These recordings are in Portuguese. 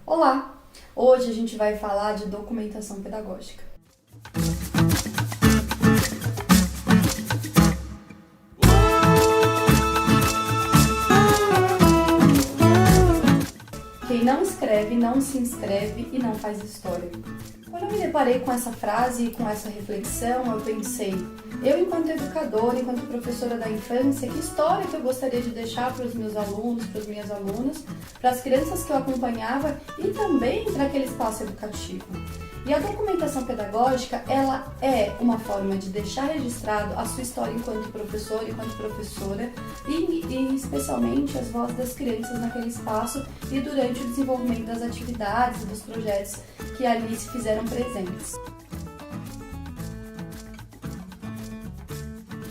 Olá! Hoje a gente vai falar de documentação pedagógica. Quem não escreve, não se inscreve e não faz história. Quando eu me deparei com essa frase e com essa reflexão, eu pensei, eu enquanto educadora, enquanto professora da infância, que história que eu gostaria de deixar para os meus alunos, para as minhas alunas, para as crianças que eu acompanhava e também para aquele espaço educativo. E a documentação pedagógica, ela é uma forma de deixar registrado a sua história enquanto professor, enquanto professora e especialmente as vozes das crianças naquele espaço e durante o desenvolvimento das atividades e dos projetos que ali se fizeram presentes.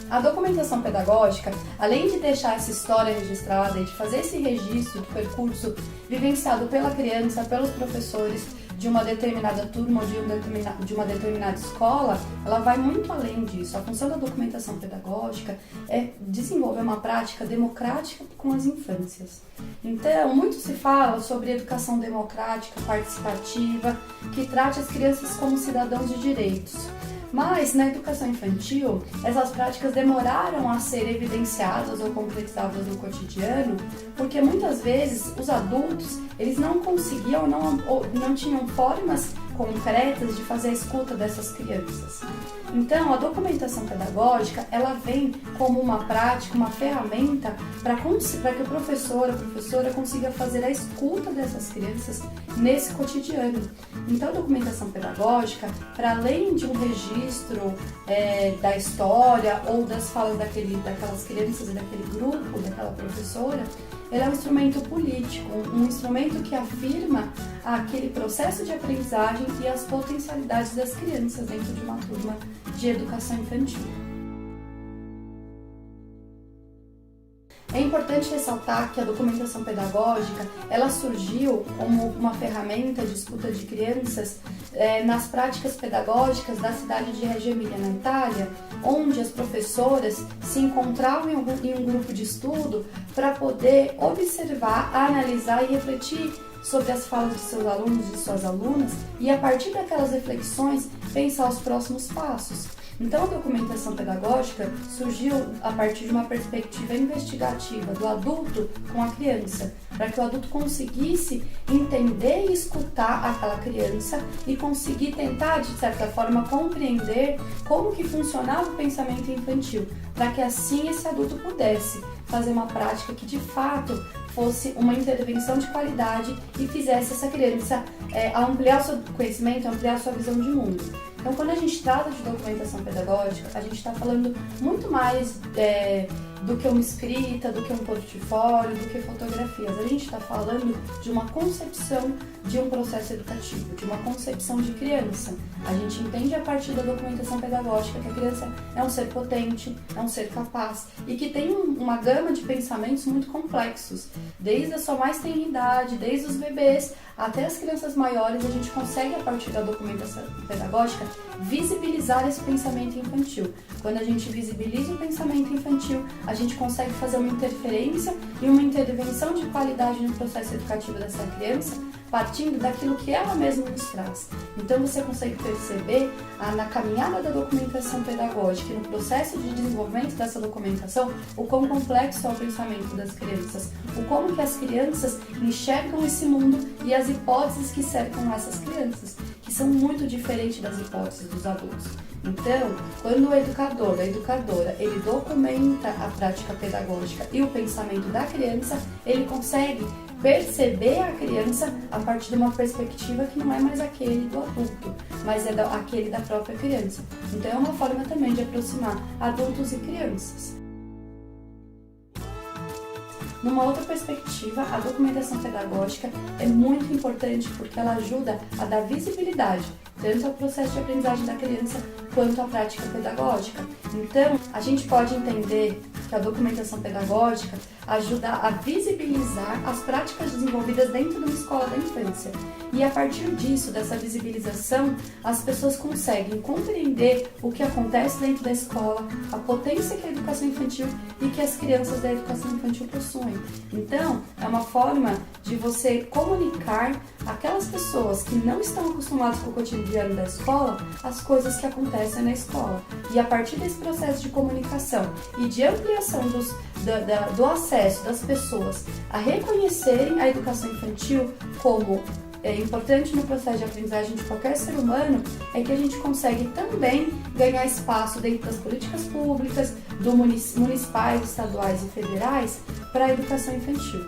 A documentação pedagógica, além de deixar essa história registrada e de fazer esse registro do percurso vivenciado pela criança, pelos professores, de uma determinada turma ou de uma determinada escola, ela vai muito além disso. A função da documentação pedagógica é desenvolver uma prática democrática com as infâncias. Então, muito se fala sobre educação democrática, participativa, que trate as crianças como cidadãos de direitos. Mas, na educação infantil, essas práticas demoraram a ser evidenciadas ou concretizadas no cotidiano, porque muitas vezes os adultos, eles não conseguiam, não tinham formas concretas de fazer a escuta dessas crianças. Então, a documentação pedagógica, ela vem como uma prática, uma ferramenta para que o professor, a professora consiga fazer a escuta dessas crianças nesse cotidiano. Então, a documentação pedagógica, para além de um registro da história ou das falas daquelas crianças e daquele grupo, daquela professora, ele é um instrumento político, um instrumento que afirma aquele processo de aprendizagem e as potencialidades das crianças dentro de uma turma de educação infantil. É importante ressaltar que a documentação pedagógica, ela surgiu como uma ferramenta de escuta de crianças nas práticas pedagógicas da cidade de Reggio Emilia, na Itália, onde as professoras se encontravam em um grupo de estudo para poder observar, analisar e refletir sobre as falas de seus alunos e de suas alunas e, a partir daquelas reflexões, pensar os próximos passos. Então, a documentação pedagógica surgiu a partir de uma perspectiva investigativa do adulto com a criança, para que o adulto conseguisse entender e escutar aquela criança e conseguir tentar, de certa forma, compreender como que funcionava o pensamento infantil, para que assim esse adulto pudesse fazer uma prática que, de fato, fosse uma intervenção de qualidade e fizesse essa criança ampliar o seu conhecimento, ampliar a sua visão de mundo. Então, quando a gente trata de documentação pedagógica, a gente está falando muito mais do que uma escrita, do que um portfólio, do que fotografias. A gente está falando de uma concepção de um processo educativo, de uma concepção de criança. A gente entende a partir da documentação pedagógica que a criança é um ser potente, é um ser capaz e que tem uma gama de pensamentos muito complexos. Desde a sua mais tenra idade, desde os bebês até as crianças maiores, a gente consegue, a partir da documentação pedagógica, visibilizar esse pensamento infantil. Quando a gente visibiliza o pensamento infantil, a gente consegue fazer uma interferência e uma intervenção de qualidade no processo educativo dessa criança, partindo daquilo que ela mesma nos traz. Então, você consegue perceber na caminhada da documentação pedagógica e no processo de desenvolvimento dessa documentação, o quão complexo é o pensamento das crianças, o como que as crianças enxergam esse mundo e as hipóteses que cercam essas crianças, que são muito diferentes das hipóteses dos adultos. Então, quando o educador, a educadora, ele documenta a prática pedagógica e o pensamento da criança, ele consegue perceber a criança a partir de uma perspectiva que não é mais aquele do adulto, mas é aquele da própria criança. Então, é uma forma também de aproximar adultos e crianças. Numa outra perspectiva, a documentação pedagógica é muito importante porque ela ajuda a dar visibilidade tanto ao processo de aprendizagem da criança quanto à prática pedagógica. Então, a gente pode entender que a documentação pedagógica ajuda a visibilizar as práticas desenvolvidas dentro de uma escola da infância. E a partir disso, dessa visibilização, as pessoas conseguem compreender o que acontece dentro da escola, a potência que a educação infantil e que as crianças da educação infantil possuem. Então, é uma forma de você comunicar aquelas pessoas que não estão acostumadas com o cotidiano da escola, as coisas que acontecem na escola. E a partir desse processo de comunicação e de ampliação do acesso das pessoas a reconhecerem a educação infantil como importante no processo de aprendizagem de qualquer ser humano, é que a gente consegue também ganhar espaço dentro das políticas públicas, municipais, estaduais e federais para a educação infantil.